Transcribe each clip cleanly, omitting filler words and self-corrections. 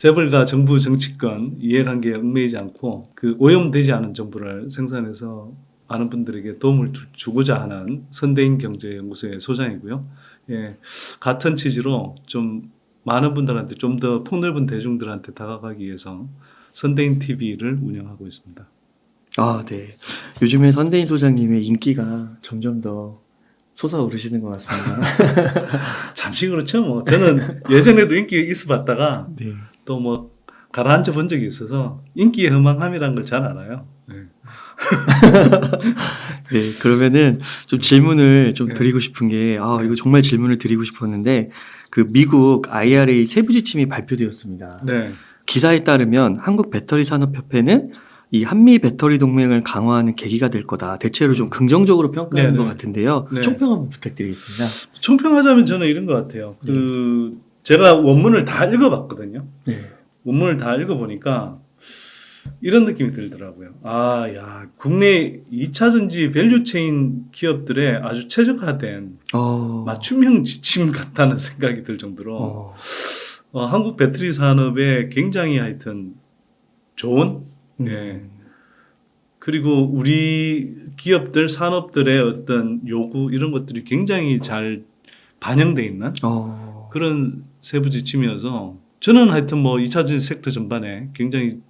재벌과 정부 정치권 이해관계에 얽매이지 않고 그 오염되지 않은 정보를 생산해서 많은 분들에게 도움을 주고자 하는 선대인 경제연구소의 소장이고요. 예, 같은 취지로 좀 많은 분들한테 좀 더 폭넓은 대중들한테 다가가기 위해서 선대인 TV를 운영하고 있습니다. 아, 네. 요즘에 선대인 소장님의 인기가 점점 더 솟아오르시는 것 같습니다. 잠시 그렇죠. 뭐 저는 예전에도 인기 있어봤다가 네. 또 뭐 가라앉아 본 적이 있어서 인기의 허망함이라는 걸 잘 알아요. 네. 네, 그러면은 좀 질문을 좀 네. 드리고 싶은 게, 이거 정말 질문을 드리고 싶었는데, 그 미국 IRA 세부 지침이 발표되었습니다. 네. 기사에 따르면 한국 배터리 산업협회는 이 한미 배터리 동맹을 강화하는 계기가 될 거다. 대체로 좀 긍정적으로 평가하는 네네. 것 같은데요. 네. 총평 한번 부탁드리겠습니다. 총평하자면 저는 이런 것 같아요. 제가 원문을 다 읽어봤거든요. 네. 원문을 다 읽어보니까 이런 느낌이 들더라고요. 국내 2차 전지 밸류체인 기업들의 아주 최적화된 맞춤형 지침 같다는 생각이 들 정도로 한국 배터리 산업에 굉장히 하여튼 좋은 예. 그리고 우리 기업들 산업들의 어떤 요구 이런 것들이 굉장히 잘 반영돼 있는 그런 세부 지침이어서 저는 하여튼 뭐 2차 전지 섹터 전반에 굉장히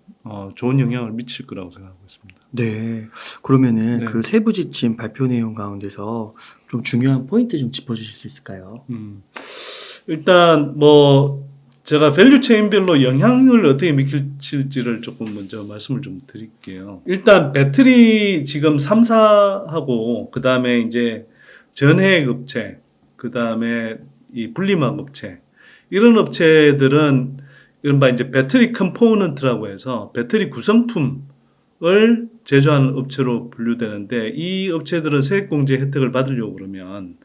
좋은 영향을 미칠 거라고 생각하고 있습니다. 네. 그러면은 네. 그 세부 지침 발표 내용 가운데서 좀 중요한 포인트 좀 짚어주실 수 있을까요? 일단 뭐 제가 밸류체인별로 영향을 어떻게 미칠지를 조금 먼저 말씀을 좀 드릴게요. 일단 배터리 지금 3사하고 그 다음에 이제 전해액 업체, 그 다음에 이 분리막 업체 이런 업체들은 이른바 이제 배터리 컴포넌트라고 해서 배터리 구성품을 제조하는 업체로 분류되는데 이 업체들은 세액공제 혜택을 받으려고 그러면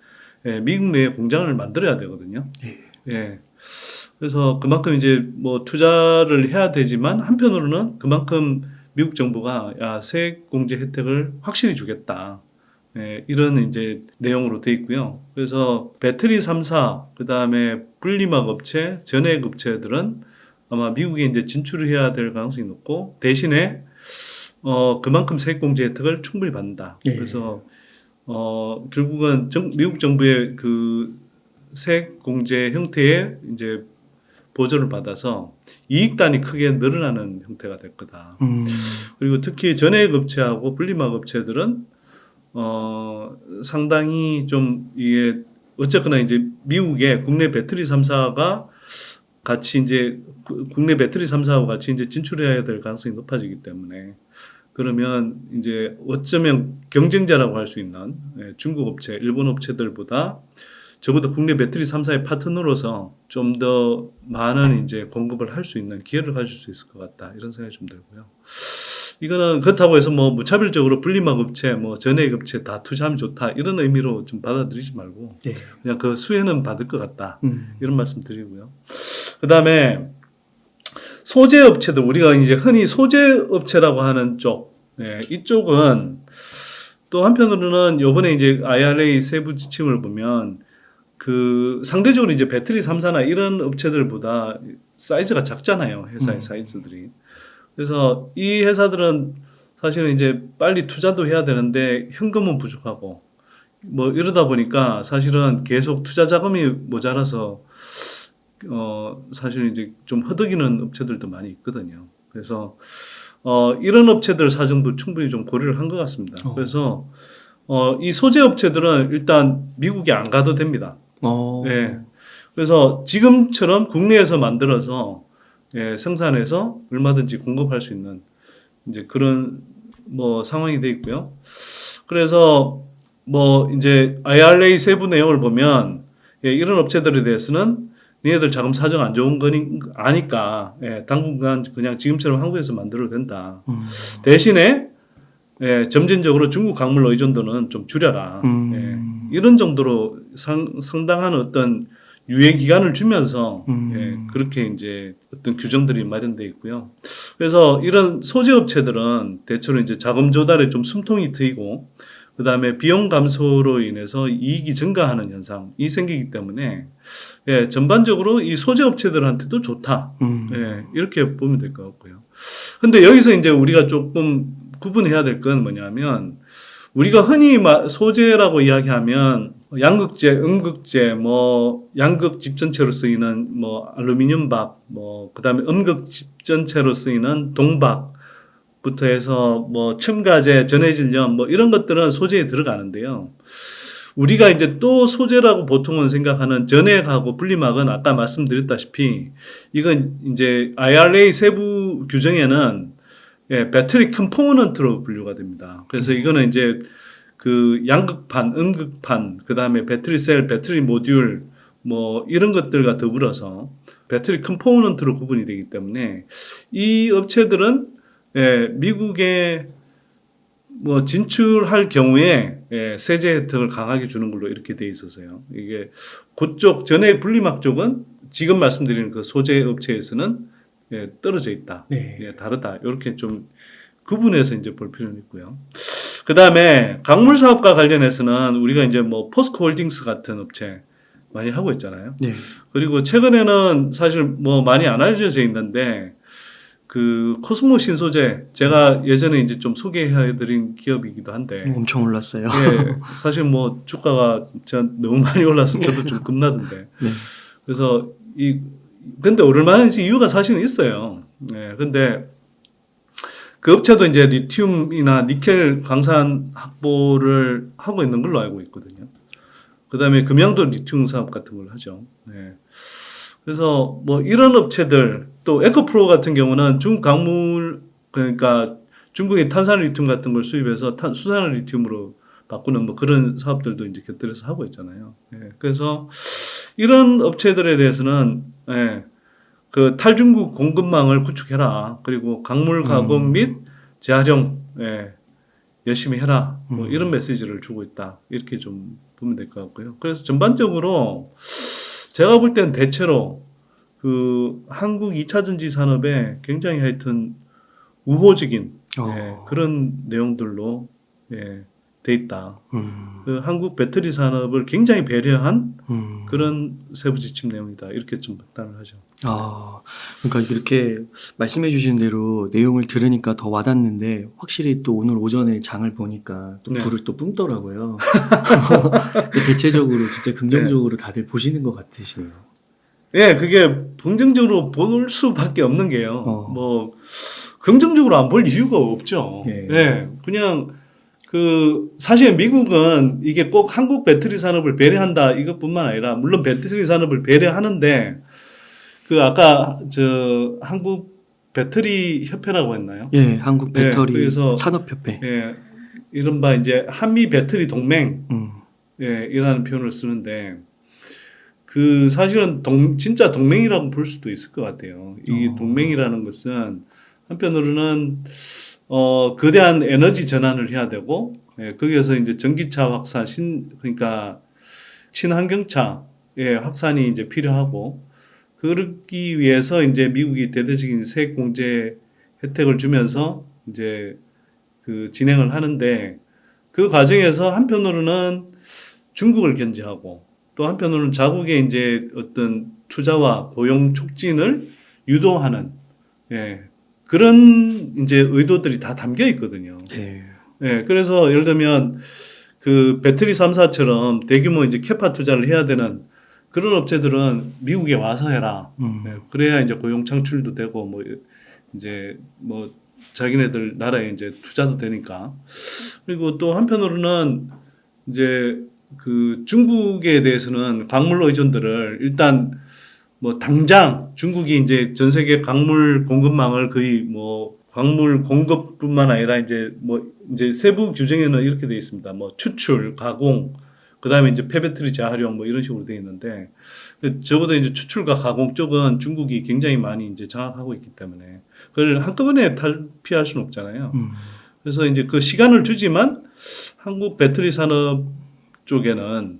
미국 내에 공장을 만들어야 되거든요. 예. 그래서 그만큼 이제 뭐 투자를 해야 되지만 한편으로는 그만큼 미국 정부가 세액공제 혜택을 확실히 주겠다. 이런 이제 내용으로 돼 있고요. 그래서 배터리 3사, 그 다음에 분리막 업체, 전해액 업체들은 아마 미국에 이제 진출을 해야 될 가능성이 높고 대신에 그만큼 세액공제 혜택을 충분히 받는다. 그래서 결국은 미국 정부의 그 세액공제 형태의 이제 보조를 받아서 이익단이 크게 늘어나는 형태가 될 거다. 그리고 특히 전해액 업체하고 분리막 업체들은 상당히 좀 이게 어쨌거나 이제 미국의 국내 배터리 3사가 같이 이제 국내 배터리 3사하고 같이 이제 진출해야 될 가능성이 높아지기 때문에 그러면 이제 어쩌면 경쟁자라고 할 수 있는 중국 업체, 일본 업체들보다 적어도 국내 배터리 3사의 파트너로서 좀 더 많은 이제 공급을 할 수 있는 기회를 가질 수 있을 것 같다. 이런 생각이 좀 들고요. 이거는 그렇다고 해서 뭐 무차별적으로 분리막 업체, 뭐 전해액 업체 다 투자하면 좋다. 이런 의미로 좀 받아들이지 말고 그냥 그 수혜는 받을 것 같다. 이런 말씀 드리고요. 그 다음에 소재 업체들, 우리가 이제 흔히 소재 업체라고 하는 쪽, 이쪽은 또 한편으로는 요번에 이제 IRA 세부 지침을 보면 그 상대적으로 이제 배터리 3사나 이런 업체들보다 사이즈가 작잖아요. 회사의 사이즈들이. 그래서 이 회사들은 사실은 이제 빨리 투자도 해야 되는데 현금은 부족하고 뭐 이러다 보니까 사실은 계속 투자 자금이 모자라서 사실은 이제 좀 허덕이는 업체들도 많이 있거든요. 그래서 이런 업체들 사정도 충분히 좀 고려를 한 것 같습니다. 그래서 이 소재 업체들은 일단 미국에 안 가도 됩니다. 네. 그래서 지금처럼 국내에서 만들어서 생산해서 얼마든지 공급할 수 있는 이제 그런 뭐 상황이 돼 있고요. 그래서 뭐 이제 IRA 세부 내용을 보면 이런 업체들에 대해서는 니네들 자금 사정 안 좋은 거니 아니까 당분간 그냥 지금처럼 한국에서 만들어도 된다. 대신에 점진적으로 중국 광물 의존도는 좀 줄여라. 이런 정도로 상당한 어떤 유예 기간을 주면서 그렇게 이제 어떤 규정들이 마련되어 있고요. 그래서 이런 소재 업체들은 대체로 이제 자금 조달에 좀 숨통이 트이고 그다음에 비용 감소로 인해서 이익이 증가하는 현상이 생기기 때문에 예, 전반적으로 이 소재 업체들한테도 좋다. 예, 이렇게 보면 될 것 같고요. 근데 여기서 이제 우리가 조금 구분해야 될 건 뭐냐면 우리가 흔히 소재라고 이야기하면 양극재, 음극재, 뭐 양극 집전체로 쓰이는 뭐 알루미늄 박, 뭐 그다음에 음극 집전체로 쓰이는 동박부터 해서 뭐 첨가제, 전해질염 뭐 이런 것들은 소재에 들어가는데요. 우리가 이제 또 소재라고 보통은 생각하는 전해하고 분리막은 아까 말씀드렸다시피 이건 이제 IRA 세부 규정에는 예, 배터리 컴포넌트로 분류가 됩니다. 그래서 이거는 이제 그 양극판, 음극판, 그 다음에 배터리 셀, 배터리 모듈 뭐 이런 것들과 더불어서 배터리 컴포넌트로 구분이 되기 때문에 이 업체들은 예, 미국에 뭐 진출할 경우에 예, 세제 혜택을 강하게 주는 걸로 이렇게 돼 있어서요. 이게 그쪽 전해 분리막 쪽은 지금 말씀드리는 그 소재 업체에서는 예, 떨어져 있다. 네. 예, 다르다. 이렇게 좀 구분해서 이제 볼 필요는 있고요. 그 다음에 광물 사업과 관련해서는 우리가 이제 뭐 포스코 홀딩스 같은 업체 많이 하고 있잖아요. 네. 그리고 최근에는 사실 뭐 많이 안 알려져 있는데 그 코스모 신소재 제가 예전에 이제 좀 소개해드린 기업이기도 한데 엄청 올랐어요. 예, 사실 뭐 주가가 전 너무 많이 올라서 저도 좀 겁나던데. 네. 그래서 근데 오를만한 이유가 사실은 있어요. 예, 근데 그 업체도 이제 리튬이나 니켈 광산 확보를 하고 있는 걸로 알고 있거든요. 그 다음에 금양도 리튬 사업 같은 걸 하죠. 예. 그래서 뭐 이런 업체들 또 에코프로 같은 경우는 중국 광물 그러니까 중국의 탄산 리튬 같은 걸 수입해서 수산 리튬으로 바꾸는 뭐 그런 사업들도 이제 곁들여서 하고 있잖아요. 예. 그래서 이런 업체들에 대해서는 예. 그 탈중국 공급망을 구축해라. 그리고 광물 가공 및 재활용 예. 열심히 해라. 뭐 이런 메시지를 주고 있다. 이렇게 좀 보면 될 것 같고요. 그래서 전반적으로 제가 볼 때는 대체로 그 한국 2차 전지 산업에 굉장히 하여튼 우호적인 예, 그런 내용들로 예, 돼 있다. 그 한국 배터리 산업을 굉장히 배려한 그런 세부 지침 내용이다. 이렇게 좀 판단을 하죠. 그러니까 이렇게 말씀해 주신 대로 내용을 들으니까 더 와닿는데 확실히 또 오늘 오전에 장을 보니까 또 네. 불을 또 뿜더라고요. 대체적으로 진짜 긍정적으로 다들 보시는 것 같으시네요. 예, 그게 긍정적으로 볼 수밖에 없는 게요. 뭐 긍정적으로 안 볼 이유가 없죠. 예. 예, 그냥 그 사실 미국은 이게 꼭 한국 배터리 산업을 배려한다 이것뿐만 아니라 물론 배터리 산업을 배려하는데 그 아까 저 한국 배터리 협회라고 했나요? 예, 한국 배터리 예, 그래서 산업협회. 예, 이른바 이제 한미 배터리 동맹 예, 이라는 표현을 쓰는데 그 사실은 진짜 동맹이라고 볼 수도 있을 것 같아요. 이 동맹이라는 것은 한편으로는 거대한 에너지 전환을 해야 되고 예, 거기에서 이제 전기차 확산 그러니까 친환경차의 확산이 이제 필요하고 그러기 위해서 이제 미국이 대대적인 세액 공제 혜택을 주면서 이제 그 진행을 하는데 그 과정에서 한편으로는 중국을 견제하고 또 한편으로는 자국의 이제 어떤 투자와 고용 촉진을 유도하는 예, 그런 이제 의도들이 다 담겨 있거든요. 예, 그래서 예를 들면 그 배터리 3사처럼 대규모 이제 캐파 투자를 해야 되는 그런 업체들은 미국에 와서 해라. 예, 그래야 이제 고용 창출도 되고 뭐 이제 뭐 자기네들 나라에 이제 투자도 되니까. 그리고 또 한편으로는 이제 그 중국에 대해서는 광물 의존들을 일단 뭐 당장 중국이 이제 전 세계 광물 공급망을 거의 뭐 광물 공급뿐만 아니라 이제 뭐 이제 세부 규정에는 이렇게 되어 있습니다. 뭐 추출, 가공, 그다음에 이제 폐배터리 재활용 뭐 이런 식으로 되어 있는데 적어도 이제 추출과 가공 쪽은 중국이 굉장히 많이 이제 장악하고 있기 때문에 그걸 한꺼번에 탈피할 수는 없잖아요. 그래서 이제 그 시간을 주지만 한국 배터리 산업 쪽에는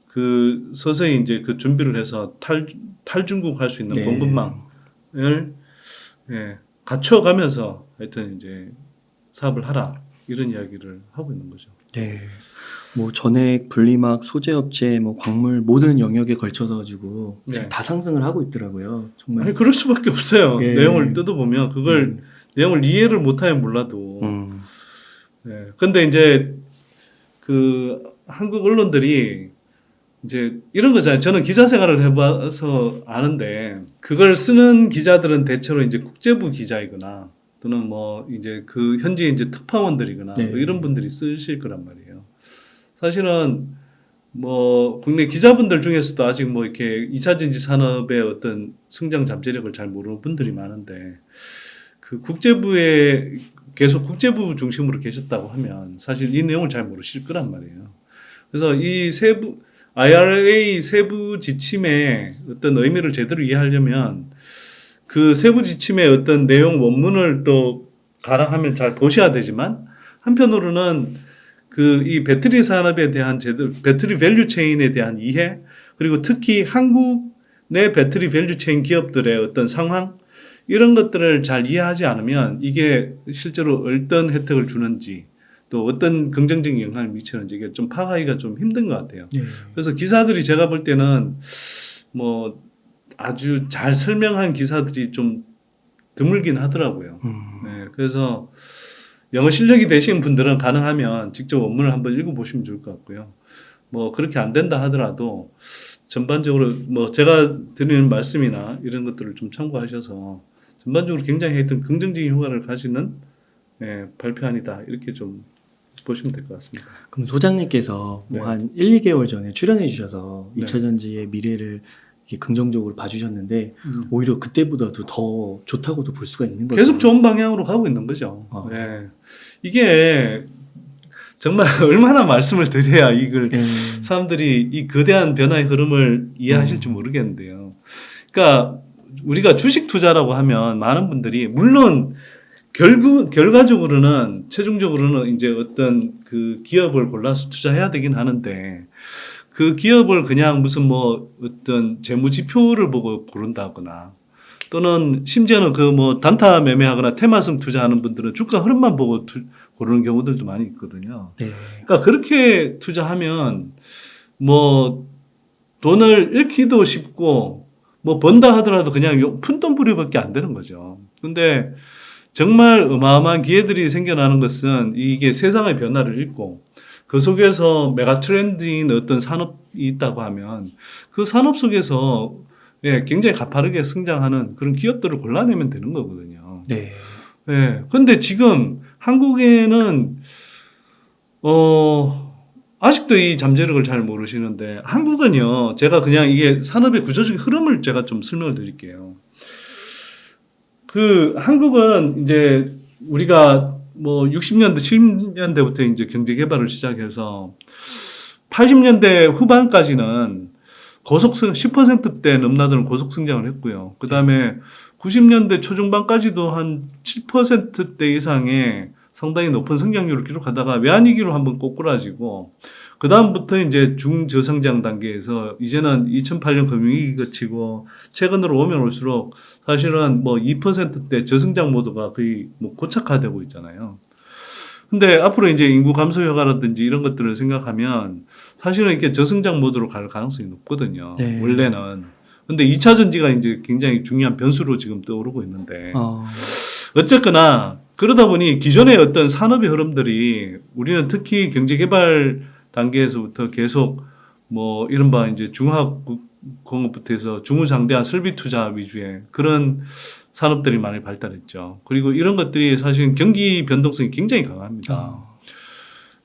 그 서서히 이제 그 준비를 해서 탈중국 할 수 있는 공급망을 예, 갖춰가면서 하여튼 이제 사업을 하라 이런 이야기를 하고 있는 거죠. 네. 뭐 전액, 분리막, 소재업체, 뭐 광물 모든 영역에 걸쳐서 가지고 지금 네. 다 상승을 하고 있더라고요. 정말. 아니 그럴 수밖에 없어요. 예. 내용을 뜯어보면 그걸 내용을 이해를 못하면 몰라도. 네. 근데 이제 그 한국 언론들이 이제 이런 거잖아요. 저는 기자 생활을 해봐서 아는데 그걸 쓰는 기자들은 대체로 이제 국제부 기자이거나 또는 뭐 이제 그 현지 이제 특파원들이거나 네. 뭐 이런 분들이 쓰실 거란 말이에요. 사실은 뭐 국내 기자분들 중에서도 아직 뭐 이렇게 2차 전지 산업의 어떤 성장 잠재력을 잘 모르는 분들이 많은데 그 국제부에 계속 국제부 중심으로 계셨다고 하면 사실 이 내용을 잘 모르실 거란 말이에요. 그래서 이 세부 IRA 세부 지침의 어떤 의미를 제대로 이해하려면 그 세부 지침의 어떤 내용 원문을 또 가랑하면 잘 보셔야 되지만 한편으로는 그 이 배터리 산업에 대한 제대로 배터리 밸류 체인에 대한 이해 그리고 특히 한국 내 배터리 밸류 체인 기업들의 어떤 상황 이런 것들을 잘 이해하지 않으면 이게 실제로 어떤 혜택을 주는지 또 어떤 긍정적인 영향을 미치는지 이게 좀 파악하기가 좀 힘든 것 같아요. 네. 그래서 기사들이 제가 볼 때는 뭐 아주 잘 설명한 기사들이 좀 드물긴 하더라고요. 네, 그래서 영어 실력이 되신 분들은 가능하면 직접 원문을 한번 읽어보시면 좋을 것 같고요. 뭐 그렇게 안 된다 하더라도 전반적으로 뭐 제가 드리는 말씀이나 이런 것들을 좀 참고하셔서 전반적으로 굉장히 하여튼 긍정적인 효과를 가지는 발표안이다 이렇게 좀 보시면 될 것 같습니다. 그럼 소장님께서 네. 뭐 한 1, 2개월 전에 출연해 주셔서 네. 2차 전지의 미래를 이렇게 긍정적으로 봐주셨는데 오히려 그때보다도 더 좋다고도 볼 수가 있는 거죠. 계속 좋은 방향으로 가고 있는 거죠. 네. 이게 정말 얼마나 말씀을 드려야 이걸 사람들이 이 거대한 변화의 흐름을 이해하실지 모르겠는데요. 그러니까 우리가 주식 투자라고 하면 많은 분들이 물론 결과적으로는 최종적으로는 이제 어떤 그 기업을 골라서 투자해야 되긴 하는데 그 기업을 그냥 무슨 뭐 어떤 재무지표를 보고 고른다거나 또는 심지어는 그 뭐 단타 매매하거나 테마성 투자하는 분들은 주가 흐름만 보고 고르는 경우들도 많이 있거든요. 네. 그러니까 그렇게 투자하면 뭐 돈을 잃기도 쉽고 뭐 번다 하더라도 그냥 푼돈부리밖에 안 되는 거죠. 근데 정말 어마어마한 기회들이 생겨나는 것은 이게 세상의 변화를 읽고 그 속에서 메가 트렌드인 어떤 산업이 있다고 하면 그 산업 속에서 굉장히 가파르게 성장하는 그런 기업들을 골라내면 되는 거거든요. 네. 근데 지금 한국에는 아직도 이 잠재력을 잘 모르시는데 한국은요. 제가 그냥 이게 산업의 구조적인 흐름을 제가 좀 설명을 드릴게요. 그 한국은 이제 우리가 뭐 60년대, 70년대부터 이제 경제 개발을 시작해서 80년대 후반까지는 고속성 10%대 넘나드는 고속 성장을 했고요. 그다음에 90년대 초중반까지도 한 7%대 이상의 상당히 높은 성장률을 기록하다가 외환위기로 한번 꼬꾸라지고 그다음부터 이제 중저성장 단계에서 이제는 2008년 금융위기 거치고 최근으로 오면 올수록 사실은 뭐 2%대 저성장 모드가 거의 뭐 고착화되고 있잖아요. 근데 앞으로 이제 인구 감소 효과라든지 이런 것들을 생각하면 사실은 이렇게 저성장 모드로 갈 가능성이 높거든요. 네. 원래는. 근데 2차 전지가 이제 굉장히 중요한 변수로 지금 떠오르고 있는데 어쨌거나 그러다 보니 기존의 어떤 산업의 흐름들이 우리는 특히 경제 개발 단계에서부터 계속 뭐 이른바 이제 중화공업부터 해서 중후장대한 설비 투자 위주의 그런 산업들이 많이 발달했죠. 그리고 이런 것들이 사실은 경기 변동성이 굉장히 강합니다.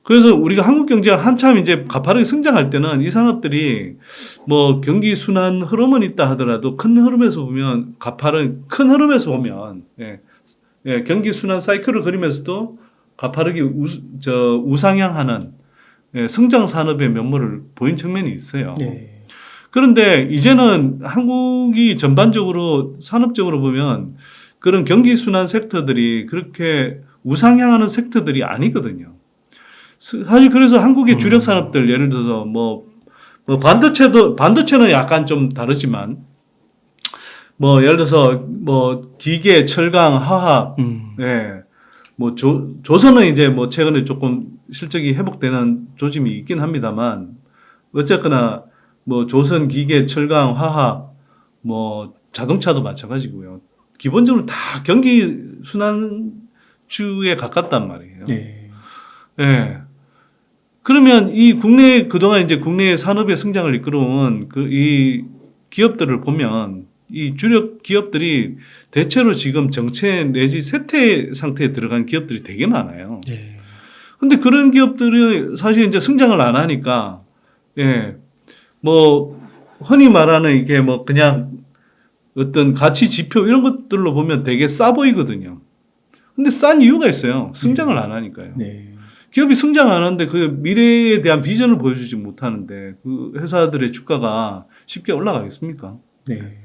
그래서 우리가 한국 경제가 한참 이제 가파르게 성장할 때는 이 산업들이 뭐 경기 순환 흐름은 있다 하더라도 큰 흐름에서 보면 큰 흐름에서 보면 경기 순환 사이클을 그리면서도 가파르게 우상향하는 성장 산업의 면모를 보인 측면이 있어요. 네. 그런데 이제는 한국이 전반적으로 산업적으로 보면 그런 경기 순환 섹터들이 그렇게 우상향하는 섹터들이 아니거든요. 사실 그래서 한국의 주력 산업들 예를 들어서 뭐 반도체는 약간 좀 다르지만 뭐 예를 들어서 뭐 기계, 철강, 화학, 뭐 조선은 이제 뭐 최근에 조금 실적이 회복되는 조짐이 있긴 합니다만 어쨌거나 뭐 조선 기계, 철강, 화학, 뭐 자동차도 마찬가지고요. 기본적으로 다 경기 순환주에 가깝단 말이에요. 네. 예. 그러면 이 국내 그동안 이제 국내 산업의 성장을 이끌어온 이 기업들을 보면 이 주력 기업들이 대체로 지금 정체 내지 쇠퇴 상태에 들어간 기업들이 되게 많아요. 네. 근데 그런 기업들이 사실 이제 성장을 안 하니까, 예, 뭐, 흔히 말하는 이게 뭐 그냥 어떤 가치 지표 이런 것들로 보면 되게 싸 보이거든요. 근데 싼 이유가 있어요. 성장을 안 하니까요. 네. 기업이 성장 안 하는데 그 미래에 대한 비전을 보여주지 못하는데 그 회사들의 주가가 쉽게 올라가겠습니까? 네.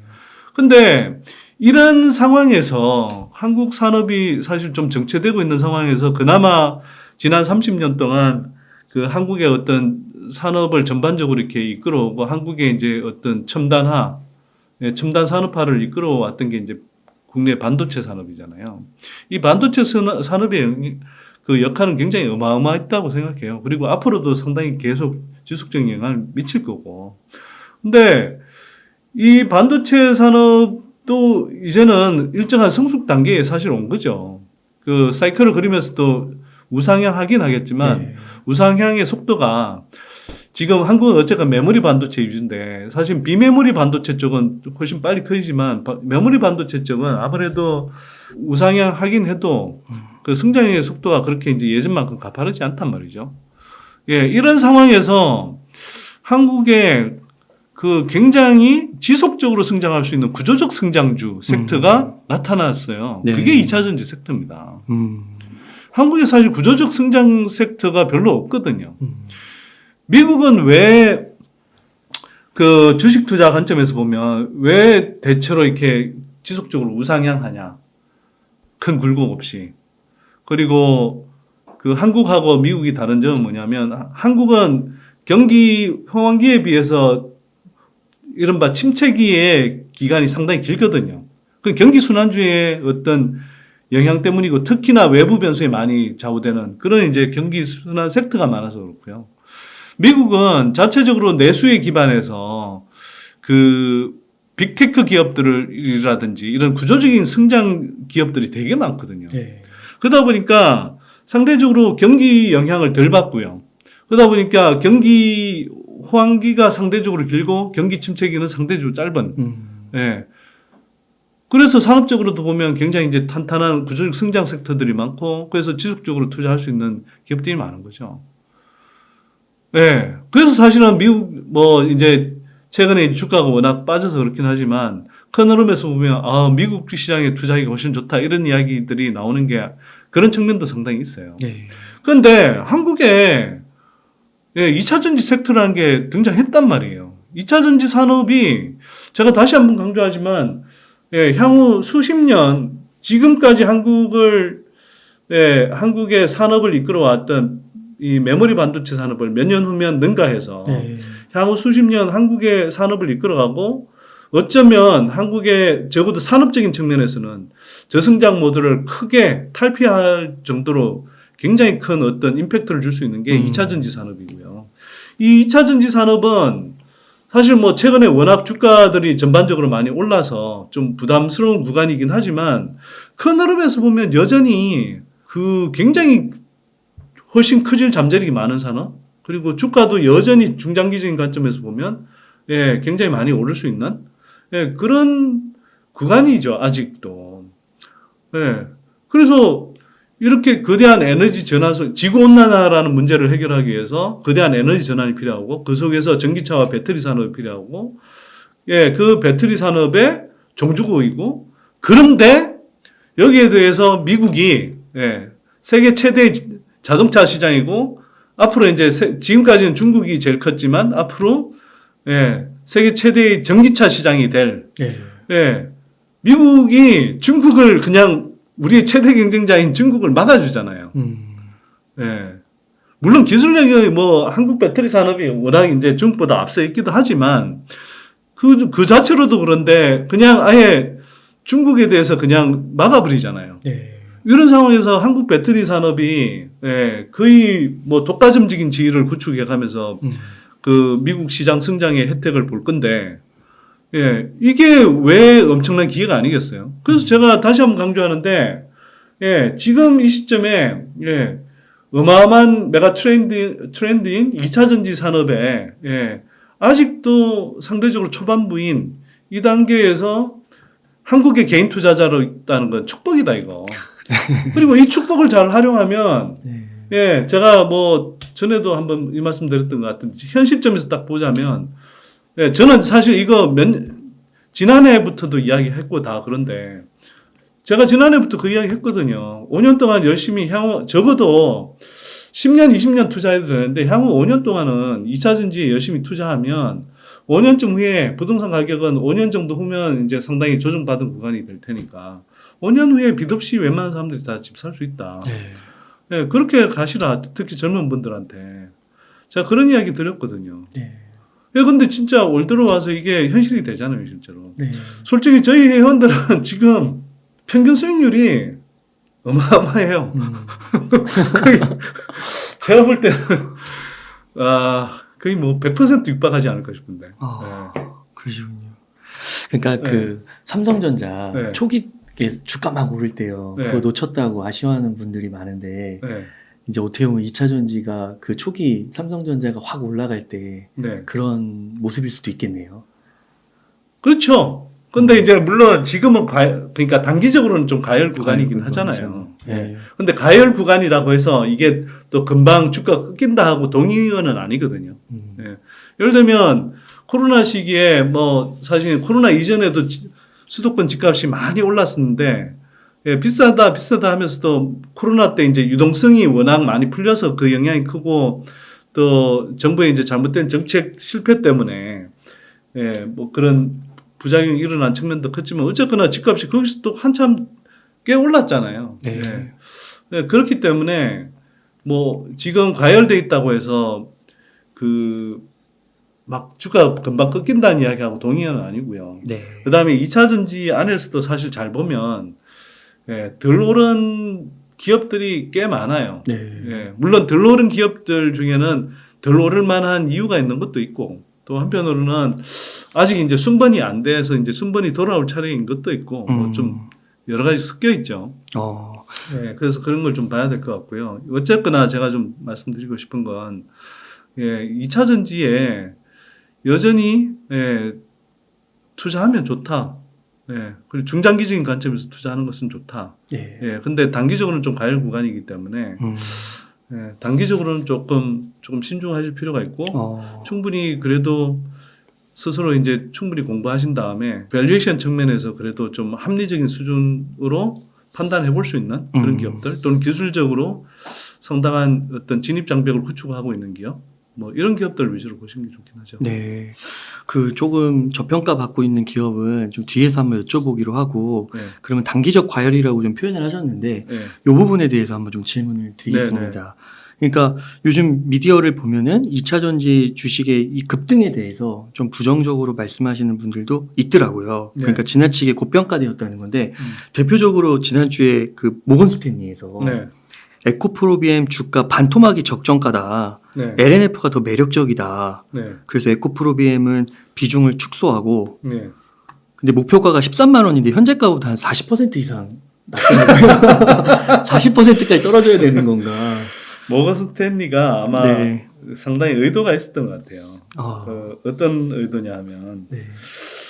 근데 이런 상황에서 한국 산업이 사실 좀 정체되고 있는 상황에서 그나마 지난 30년 동안 그 한국의 어떤 산업을 전반적으로 이렇게 이끌어오고 한국의 이제 어떤 첨단 산업화를 이끌어왔던 게 이제 국내 반도체 산업이잖아요. 이 반도체 산업의 그 역할은 굉장히 어마어마했다고 생각해요. 그리고 앞으로도 상당히 계속 지속적인 영향을 미칠 거고. 근데 이 반도체 산업도 이제는 일정한 성숙 단계에 사실 온 거죠. 그 사이클을 그리면서도 우상향 하긴 하겠지만 네. 우상향의 속도가 지금 한국은 어쨌든 메모리 반도체 위주인데 사실 비메모리 반도체 쪽은 훨씬 빨리 커지지만 메모리 반도체 쪽은 아무래도 우상향 하긴 해도 그 성장의 속도가 그렇게 이제 예전만큼 가파르지 않단 말이죠. 예, 이런 상황에서 한국의 그 굉장히 지속적으로 성장할 수 있는 구조적 성장주 섹터가 나타났어요. 네. 그게 2차 전지 섹터입니다. 한국에 사실 구조적 성장 섹터가 별로 없거든요. 미국은 왜 그 주식 투자 관점에서 보면 왜 대체로 이렇게 지속적으로 우상향하냐? 큰 굴곡 없이. 그리고 그 한국하고 미국이 다른 점은 뭐냐면 한국은 경기 호황기에 비해서 이른바 침체기의 기간이 상당히 길거든요. 그 경기 순환주의 어떤 영향 때문이고 특히나 외부 변수에 많이 좌우되는 그런 이제 경기 순환 섹터가 많아서 그렇고요. 미국은 자체적으로 내수에 기반해서 그 빅테크 기업들이라든지 이런 구조적인 성장 기업들이 되게 많거든요. 네. 그러다 보니까 상대적으로 경기 영향을 덜 받고요. 그러다 보니까 경기 호황기가 상대적으로 길고 경기 침체기는 상대적으로 짧은. 예. 그래서 산업적으로도 보면 굉장히 이제 탄탄한 구조적 성장 섹터들이 많고 그래서 지속적으로 투자할 수 있는 기업들이 많은 거죠. 예. 그래서 사실은 미국 뭐 이제 최근에 주가가 워낙 빠져서 그렇긴 하지만 큰 흐름에서 보면 미국 시장에 투자하기가 훨씬 좋다 이런 이야기들이 나오는 게 그런 측면도 상당히 있어요. 네. 그런데 한국에 2차 전지 섹터라는 게 등장했단 말이에요. 2차 전지 산업이 제가 다시 한번 강조하지만 향후 수십 년 지금까지 한국의 산업을 이끌어왔던 이 메모리 반도체 산업을 몇 년 후면 능가해서 네. 향후 수십 년 한국의 산업을 이끌어가고 어쩌면 한국의 적어도 산업적인 측면에서는 저성장 모드를 크게 탈피할 정도로 굉장히 큰 어떤 임팩트를 줄 수 있는 게 2차 전지 산업이고요. 이 2차 전지 산업은 사실 뭐 최근에 워낙 주가들이 전반적으로 많이 올라서 좀 부담스러운 구간이긴 하지만 큰 흐름에서 보면 여전히 그 굉장히 훨씬 크질 잠재력이 많은 산업 그리고 주가도 여전히 중장기적인 관점에서 보면 굉장히 많이 오를 수 있는 그런 구간이죠 아직도. 그래서 이렇게 거대한 에너지 전환, 지구온난화라는 문제를 해결하기 위해서 거대한 에너지 전환이 필요하고 그 속에서 전기차와 배터리 산업이 필요하고 그 배터리 산업의 종주국이고 그런데 여기에 대해서 미국이 세계 최대 자동차 시장이고 앞으로 이제 지금까지는 중국이 제일 컸지만 앞으로 세계 최대의 전기차 시장이 될 미국이 중국을 그냥 우리의 최대 경쟁자인 중국을 막아주잖아요. 물론 기술력이 뭐 한국 배터리 산업이 워낙 이제 중국보다 앞서 있기도 하지만 그 자체로도 그런데 그냥 아예 중국에 대해서 그냥 막아버리잖아요. 이런 상황에서 한국 배터리 산업이 예, 거의 뭐 독과점적인 지위를 구축해가면서 그 미국 시장 성장의 혜택을 볼 건데 예, 이게 왜 엄청난 기회가 아니겠어요? 그래서 제가 다시 한번 강조하는데 예, 지금 이 시점에 예, 어마어마한 메가 트렌드인 2차 전지 산업에 예, 아직도 상대적으로 초반부인 이 단계에서 한국의 개인 투자자로 있다는 건 축복이다 이거. 그리고 이 축복을 잘 활용하면 네. 예, 제가 뭐 전에도 한번 이 말씀 드렸던 것 같은데 현 시점에서 딱 보자면 예, 저는 사실 이거 지난해부터도 이야기했고 다 그런데 제가 지난해부터 그 이야기 했거든요. 5년 동안 열심히 향후 적어도 10년, 20년 투자해도 되는데 향후 5년 동안은 2차 전지에 열심히 투자하면 5년쯤 후에 부동산 가격은 5년 정도 후면 이제 상당히 조정받은 구간이 될 테니까 5년 후에 빚 없이 웬만한 사람들이 다 집 살 수 있다. 네. 예, 그렇게 가시라. 특히 젊은 분들한테. 제가 그런 이야기 드렸거든요. 네. 예, 근데 진짜 올 들어와서 이게 현실이 되잖아요, 실제로. 네. 솔직히 저희 회원들은 지금 평균 수익률이 어마어마해요. 거의 제가 볼 때는 거의 뭐 100% 육박하지 않을까 싶은데. 그러시군요. 그러니까 네. 그 삼성전자 네. 초기 주가 막 오를 때요. 네. 그거 놓쳤다고 아쉬워하는 분들이 많은데 네. 이제 어떻게 보면 2차 전지가 그 초기 삼성전자가 확 올라갈 때 네. 그런 모습일 수도 있겠네요. 그렇죠. 근데 이제 물론 지금은 그러니까 단기적으로는 좀 가열 구간이긴 가열 하잖아요. 구간이죠. 예. 네. 근데 가열 구간이라고 해서 이게 또 금방 주가 꺾인다 하고 동의어는 아니거든요. 예. 예를 들면 코로나 시기에 뭐 사실 코로나 이전에도 수도권 집값이 많이 올랐었는데 예, 비싸다 하면서도 코로나 때 이제 유동성이 워낙 많이 풀려서 그 영향이 크고 또 정부의 이제 잘못된 정책 실패 때문에 예, 뭐 그런 부작용이 일어난 측면도 컸지만 어쨌거나 집값이 거기서 또 한참 꽤 올랐잖아요. 네. 예. 예, 그렇기 때문에 뭐 지금 과열돼 있다고 해서 그 막 주가 금방 꺾인다는 이야기하고 동의어는 아니고요. 네. 그다음에 2차 전지 안에서도 사실 잘 보면 예, 덜 오른 기업들이 꽤 많아요. 네. 예, 물론 덜 오른 기업들 중에는 덜 오를 만한 이유가 있는 것도 있고 또 한편으로는 아직 이제 순번이 안 돼서 이제 순번이 돌아올 차례인 것도 있고 뭐 좀 여러 가지 섞여 있죠. 예, 그래서 그런 걸 좀 봐야 될 것 같고요. 어쨌거나 제가 좀 말씀드리고 싶은 건 예, 2차 전지에 여전히 예, 투자하면 좋다. 예, 그리고 중장기적인 관점에서 투자하는 것은 좋다. 네. 예, 근데 단기적으로는 좀 가열 구간이기 때문에 예, 단기적으로는 조금 신중하실 필요가 있고 충분히 그래도 스스로 이제 충분히 공부하신 다음에 밸류에이션 측면에서 그래도 좀 합리적인 수준으로 판단해 볼 수 있는 그런 기업들 또는 기술적으로 상당한 어떤 진입 장벽을 구축하고 있는 기업 뭐 이런 기업들 위주로 보시는 게 좋긴 하죠. 네. 그 조금 저평가 받고 있는 기업은 좀 뒤에서 한번 여쭤보기로 하고 네. 그러면 단기적 과열이라고 좀 표현을 하셨는데 네. 이 부분에 대해서 한번 좀 질문을 드리겠습니다. 그러니까 요즘 미디어를 보면은 2차 전지 주식의 이 급등에 대해서 좀 부정적으로 말씀하시는 분들도 있더라고요. 네. 그러니까 지나치게 고평가되었다는 건데 대표적으로 지난주에 그 모건 스탠리에서 네. 에코프로비엠 주가 반토막이 적정가다. 네. LNF가 더 매력적이다. 네. 그래서 에코프로비엠은 비중을 축소하고 네. 근데 목표가가 13만 원인데 현재가보다 한 40% 이상 낮더라고요. 40%까지 떨어져야 되는 건가. 모건 스탠리가 아마 네. 상당히 의도가 있었던 것 같아요. 아, 어떤 의도냐 하면 네.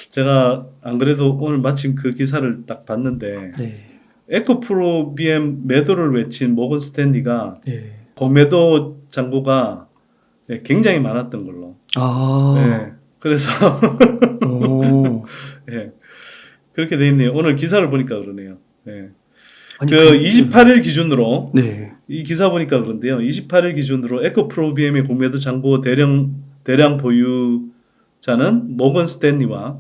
제가 안 그래도 오늘 마침 그 기사를 딱 봤는데 네. 에코프로비엠 매도를 외친 모건 스탠리가 네. 고매도 잔고가 굉장히 많았던 걸로. 아. 네. 그래서 오. 예. 그렇게 돼 있네요. 오늘 기사를 보니까 그러네요. 예. 아니, 그 28일 기준으로 네. 이 기사 보니까 그런데요. 28일 기준으로 에코프로비엠의 공매도 잔고 대량 보유자는 모건 스탠리와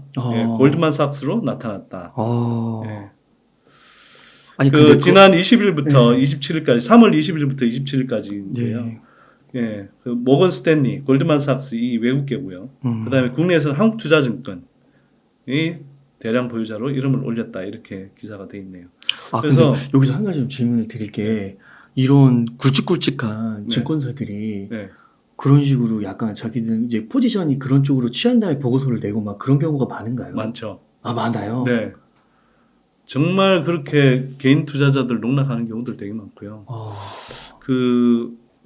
골드만삭스로 나타났다. 예. 아니 그 지난 20일부터 27일까지 3월 20일부터 27일까지인데요. 네. 예, 그 모건 스탠리, 골드만삭스 이 외국계고요. 그다음에 국내에서는 한국투자증권이 대량 보유자로 이름을 올렸다 이렇게 기사가 돼 있네요. 그래서 근데 여기서 한 가지 좀 질문을 드릴 게 이런 굵직굵직한 네. 증권사들이 네. 그런 식으로 약간 자기들 이제 포지션이 그런 쪽으로 취한 다음에 보고서를 내고 막 그런 경우가 많은가요? 많죠. 아, 많아요? 네. 정말 그렇게 개인 투자자들 농락하는 경우들 되게 많고요.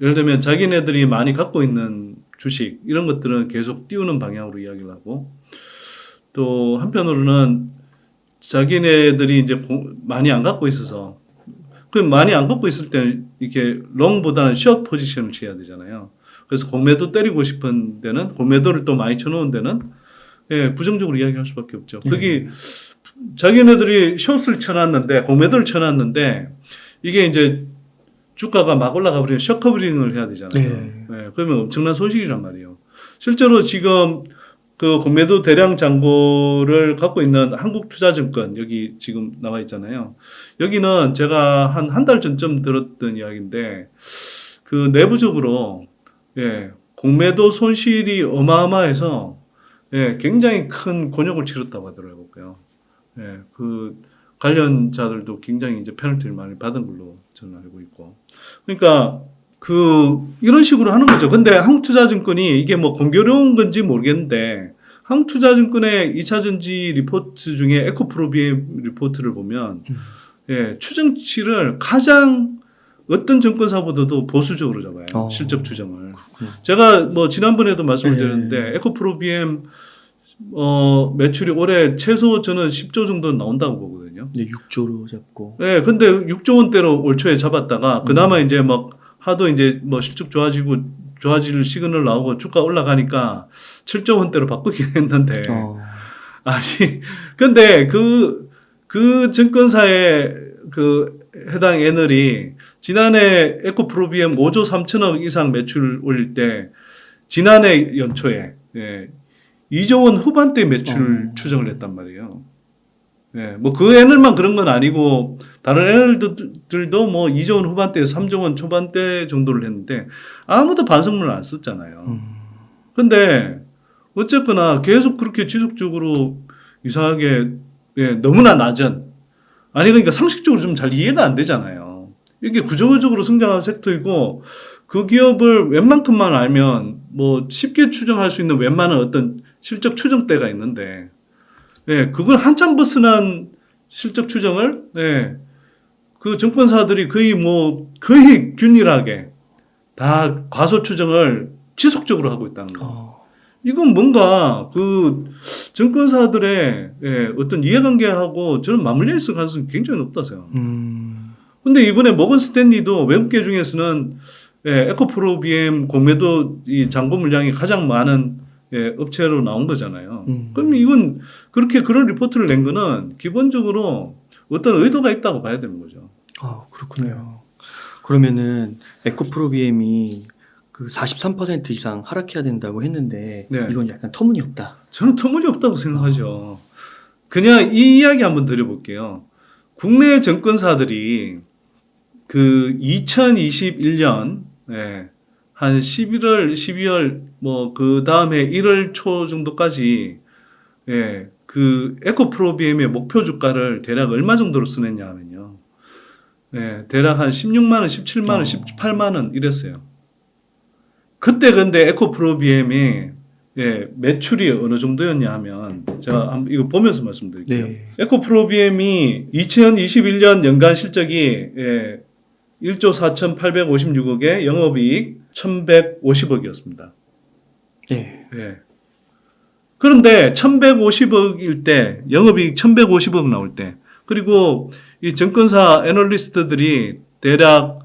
예를 들면 자기네들이 많이 갖고 있는 주식 이런 것들은 계속 띄우는 방향으로 이야기를 하고 또 한편으로는 자기네들이 이제 많이 안 갖고 있어서 그 많이 안 갖고 있을 때 이렇게 롱보다는 숏 포지션을 취해야 되잖아요. 그래서 공매도 때리고 싶은 데는 공매도를 또 많이 쳐놓은 데는 예, 부정적으로 이야기할 수밖에 없죠. 거기 자기네들이 숏을 쳐놨는데 공매도를 쳐놨는데 이게 이제 주가가 막 올라가 버리면 숏 커버링을 해야 되잖아요. 네. 예, 그러면 엄청난 손실이란 말이에요. 실제로 지금 그 공매도 대량 잔고를 갖고 있는 한국투자증권 여기 지금 나와 있잖아요. 여기는 제가 한 달 전쯤 들었던 이야기인데 그 내부적으로 예, 공매도 손실이 어마어마해서 예, 굉장히 큰 곤욕을 치렀다고 하더라고요. 예, 그 관련자들도 굉장히 이제 페널티를 많이 받은 걸로 저는 알고 있고. 그러니까 이런 식으로 하는 거죠. 근데 한국투자증권이 이게 뭐 공교로운 건지 모르겠는데 한국투자증권의 2차전지 리포트 중에 에코프로비엠 리포트를 보면 예, 추정치를 가장 어떤 증권사보다도 보수적으로 잡아요. 실적 추정을. 그렇구나. 제가 뭐 지난번에도 말씀을 네. 드렸는데 에코프로비엠 매출이 올해 최소 저는 10조 정도 나온다고 보거든요. 네, 6조로 잡고. 네, 근데 6조 원대로 올 초에 잡았다가 그나마 이제 막 하도 이제 뭐 실적 좋아질 시그널 나오고 주가 올라가니까 7조 원대로 바꾸긴 했는데 아니 근데 그 증권사의 그 해당 애널이 지난해 에코프로비엠 5조 3천억 이상 매출 올릴 때 지난해 연초에 예, 2조 원 후반대 매출 추정을 했단 말이에요. 예, 뭐 그 애널만 그런 건 아니고 다른 애널들도 뭐 2조 원 후반대, 3조 원 초반대 정도를 했는데 아무도 반성문을 안 썼잖아요. 근데 어쨌거나 계속 그렇게 지속적으로 이상하게 예, 너무나 낮은 아니 그러니까 상식적으로 좀 잘 이해가 안 되잖아요. 이게 구조적으로 성장한 섹터이고 그 기업을 웬만큼만 알면 뭐 쉽게 추정할 수 있는 웬만한 어떤 실적 추정대가 있는데 예, 그걸 한참 벗어난 실적 추정을 예, 그 증권사들이 거의 균일하게 다 과소 추정을 지속적으로 하고 있다는 거. 이건 뭔가 그 증권사들의 예, 어떤 이해관계하고 저는 맞물려 있을 가능성이 굉장히 높다 생각합니다. 근데 이번에 모건 스탠리도 외국계 중에서는 예, 에코프로비엠 공매도 이 잔고 물량이 가장 많은 예, 업체로 나온 거잖아요. 그럼 이건 그렇게 그런 리포트를 낸 거는 기본적으로 어떤 의도가 있다고 봐야 되는 거죠. 그렇군요. 그러면은 에코프로비엠이 그 43% 이상 하락해야 된다고 했는데 네. 이건 약간 터무니없다. 저는 터무니없다고 생각하죠. 그냥 이 이야기 한번 드려볼게요. 국내 증권사들이 그 2021년 예, 한 11월, 12월 뭐 그 다음에 1월 초 정도까지 예, 그 에코프로비엠의 목표 주가를 대략 얼마 정도로 쓰냈냐 하면요. 예, 대략 한 16만 원, 17만 원, 18만 원 이랬어요. 그때 근데 에코프로비엠이 예, 매출이 어느 정도였냐 하면 제가 이거 보면서 말씀드릴게요. 네. 에코프로비엠이 2021년 연간 실적이 예, 1조 4,856억에 영업이익 1,150억이었습니다. 네. 예. 그런데 1,150억일 때 영업이익 1,150억 나올 때 그리고 이 증권사 애널리스트들이 대략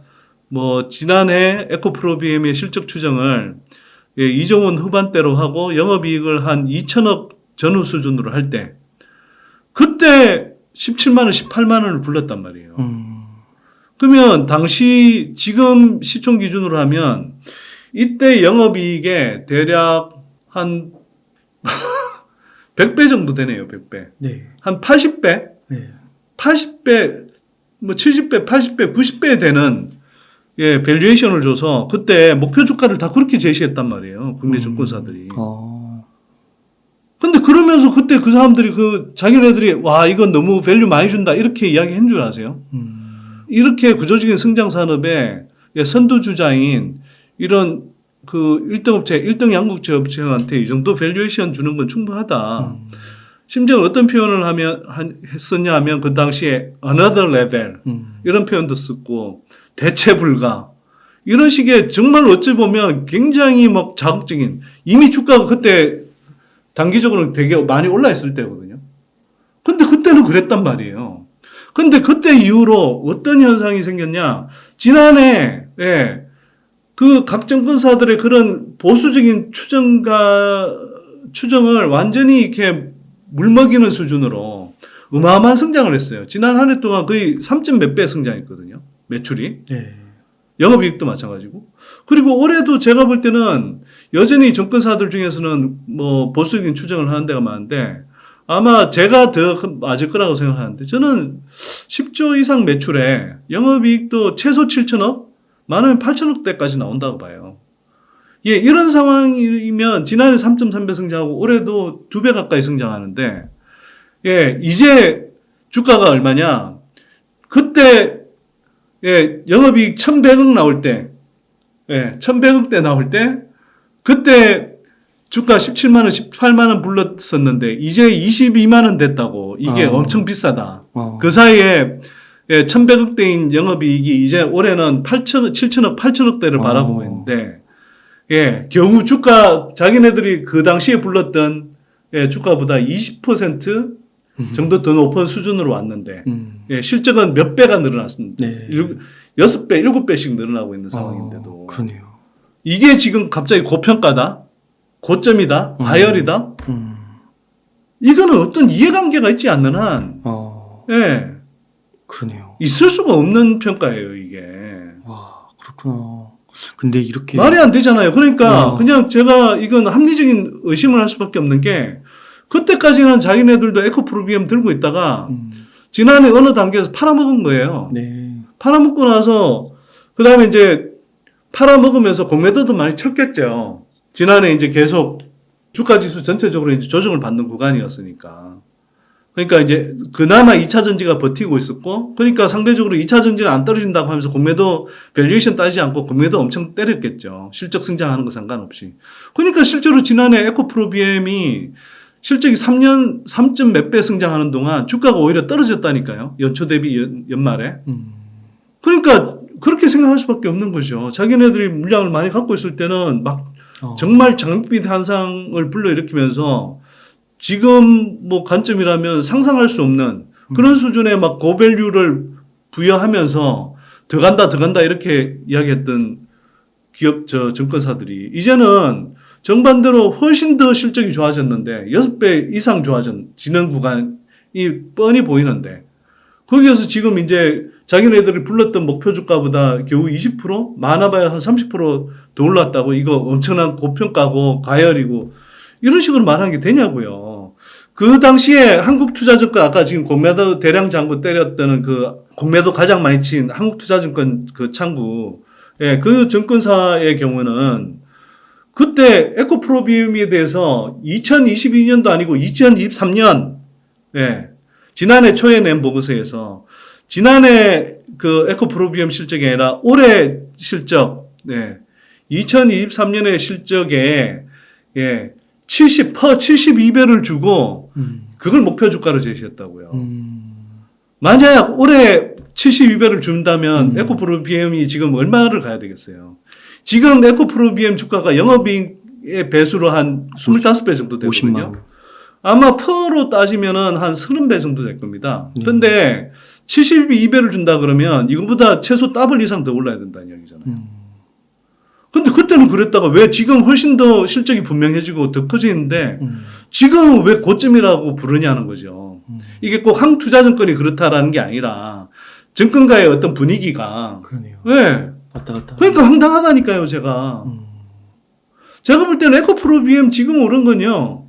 뭐 지난해 에코프로비엠의 실적 추정을 2조 원 후반대로 하고 영업이익을 한 2천억 전후 수준으로 할 때 그때 17만 원, 18만 원을 불렀단 말이에요. 그러면 당시 지금 시총 기준으로 하면 이때 영업이익에 대략 한 100배 정도 되네요. 100배. 네. 한 80배? 네. 80배, 뭐 70배, 80배, 90배 되는 예, 밸류에이션을 줘서 그때 목표 주가를 다 그렇게 제시했단 말이에요. 국내 증권사들이. 근데 그러면서 그때 그 사람들이 자기네들이 와 이건 너무 밸류 많이 준다 이렇게 이야기한 줄 아세요? 이렇게 구조적인 성장 산업의 선두주자인 이런 그 1등 업체, 1등 양극재 업체한테 이 정도 밸류에이션 주는 건 충분하다. 심지어 어떤 표현을 했었냐 하면 그 당시에 another level 이런 표현도 썼고 대체 불가 이런 식의 정말 어찌 보면 굉장히 막 자극적인 이미 주가가 그때 단기적으로 되게 많이 올라 있을 때거든요. 근데 그때는 그랬단 말이에요. 근데 그때 이후로 어떤 현상이 생겼냐. 지난해, 그 각 정권사들의 그런 보수적인 추정을 완전히 이렇게 물먹이는 수준으로 어마어마한 성장을 했어요. 지난 한 해 동안 거의 3점 몇 배 성장했거든요. 매출이. 네. 영업이익도 마찬가지고. 그리고 올해도 제가 볼 때는 여전히 정권사들 중에서는 뭐 보수적인 추정을 하는 데가 많은데 아마 제가 더 맞을 거라고 생각하는데 저는 10조 이상 매출에 영업이익도 최소 7천억, 많으면 8천억대까지 나온다고 봐요. 예, 이런 상황이면 지난해 3.3배 성장하고 올해도 2배 가까이 성장하는데 예, 이제 주가가 얼마냐? 그때 영업이익 1,100억 나올 때 1,100억대 나올 때 그때 주가 17만 원, 18만 원 불렀었는데 이제 22만 원 됐다고. 이게 엄청 비싸다. 그 사이에 1,100억대인 영업이익이 이제 올해는 7천억, 8천억대를 바라보고 있는데 겨우 주가 자기네들이 그 당시에 불렀던 주가보다 20% 정도 더 높은 수준으로 왔는데 실적은 몇 배가 늘어났습니다. 네. 6배, 7배씩 늘어나고 있는 상황인데도 그러네요. 이게 지금 갑자기 고평가다? 고점이다? 과열이다? 이거는 어떤 이해관계가 있지 않는 한 그러네요. 있을 수가 없는 평가예요, 이게. 와, 그렇구나. 근데 이렇게 말이 안 되잖아요. 그러니까 그냥 제가 이건 합리적인 의심을 할 수밖에 없는 게 그때까지는 자기네들도 에코프로비엠 들고 있다가 지난해 어느 단계에서 팔아먹은 거예요. 네. 팔아먹고 나서 그 다음에 이제 팔아먹으면서 공매도도 많이 쳤겠죠. 지난해 이제 계속 주가지수 전체적으로 이제 조정을 받는 구간이었으니까. 그러니까 이제 그나마 2차 전지가 버티고 있었고, 그러니까 상대적으로 2차 전지는 안 떨어진다고 하면서 공매도 밸류에이션 따지지 않고 공매도 엄청 때렸겠죠. 실적 성장하는 거 상관없이. 그러니까 실제로 지난해 에코프로비엠이 실적이 3점 몇 배 성장하는 동안 주가가 오히려 떨어졌다니까요. 연초 대비 연말에. 그러니까 그렇게 생각할 수밖에 없는 거죠. 자기네들이 물량을 많이 갖고 있을 때는 막 정말 장밋빛 현상을 불러일으키면서 지금 뭐 관점이라면 상상할 수 없는 그런 수준의 막 고밸류를 부여하면서 더 간다 이렇게 이야기했던 기업 정권사들이 이제는 정반대로 훨씬 더 실적이 좋아졌는데 6배 이상 좋아지는 구간이 뻔히 보이는데 거기에서 지금 이제 자기네들이 불렀던 목표 주가보다 겨우 20% 많아봐야 한 30%더 올랐다고 이거 엄청난 고평가고 과열이고 이런 식으로 말하는 게 되냐고요. 그 당시에 한국투자증권 아까 지금 공매도 대량 잔고 때렸다는 그 공매도 가장 많이 친 한국투자증권 그 창구 그 증권사의 경우는 그때 에코프로비엠에 대해서 2022년도 아니고 2023년 지난해 초에 낸 보고서에서 지난해 그 에코프로비엠 실적이 아니라 올해 실적 2023년의 실적에 72배를 주고 그걸 목표 주가로 제시했다고요. 만약 올해 72배를 준다면 에코프로비엠이 지금 얼마를 가야 되겠어요? 지금 에코프로비엠 주가가 영업이익의 배수로 한 25배 정도 되거든요. 아마 퍼로 따지면은 한 30배 정도 될 겁니다. 그런데 72배를 준다 그러면 이거보다 최소 더블 이상 더 올라야 된다는 이야기잖아요. 근데 그때는 그랬다가 왜 지금 훨씬 더 실적이 분명해지고 더 커지는데 지금 왜 고점이라고 부르냐는 거죠. 이게 꼭 한국투자증권이 그렇다라는 게 아니라 증권가의 어떤 분위기가 그러네요. 왔다 갔다. 그러니까 황당하다니까요, 제가. 제가 볼 때는 에코프로비엠 지금 오른 건요.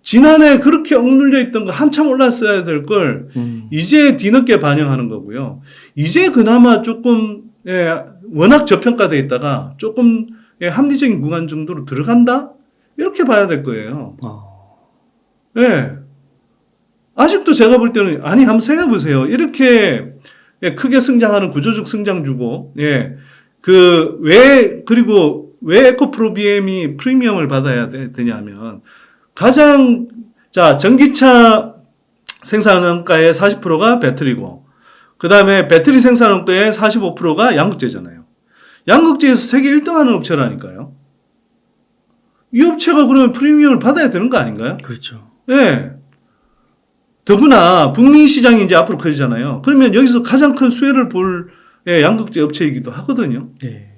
지난해 그렇게 억눌려 있던 거 한참 올랐어야 될 걸 이제 뒤늦게 반영하는 거고요. 이제 그나마 조금 워낙 저평가돼 있다가 조금 합리적인 구간 정도로 들어간다? 이렇게 봐야 될 거예요. 예. 아직도 제가 볼 때는 아니 한번 생각해 보세요. 이렇게 크게 성장하는 구조적 성장주고 그리고 왜 에코프로비엠이 프리미엄을 받아야 되냐면 가장 전기차 생산원가의 40%가 배터리고 그다음에 배터리 생산원가의 45%가 양극재잖아요. 양극재에서 세계 1등하는 업체라니까요. 이 업체가 그러면 프리미엄을 받아야 되는 거 아닌가요? 그렇죠. 예. 더구나 북미 시장이 이제 앞으로 커지잖아요. 그러면 여기서 가장 큰 수혜를 볼 양극재 업체이기도 하거든요. 네.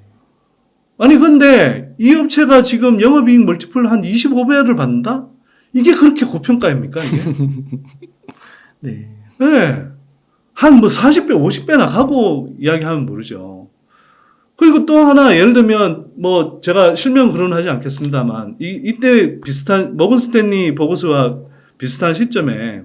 아니 근데 이 업체가 지금 영업이익 멀티플 한 25배를 받는다? 이게 그렇게 고평가입니까 이게? 네. 네. 한 뭐 40배, 50배나 가고 이야기하면 모르죠. 그리고 또 하나 예를 들면 뭐 제가 실명 거론하지 않겠습니다만 이때 비슷한 모건 스탠리 보고서와 비슷한 시점에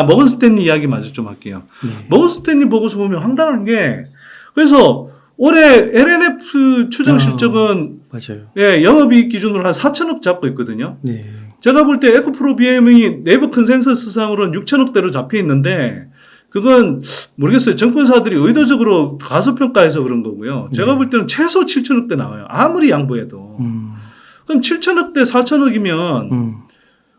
모건 스탠리 이야기 마저 좀 할게요. 네. 모건 스탠리 보고서 보면 황당한 게 그래서 올해 LNF 추정 실적은 맞아요. 영업이익 기준으로 한 4천억 잡고 있거든요. 네. 제가 볼 때 에코프로비엠이 네이버 컨센서스상으로는 6천억대로 잡혀 있는데 그건 모르겠어요. 정권사들이 의도적으로 가소평가해서 그런 거고요. 제가 볼 때는 최소 7천억대 나와요. 아무리 양보해도. 그럼 7천억대 4천억이면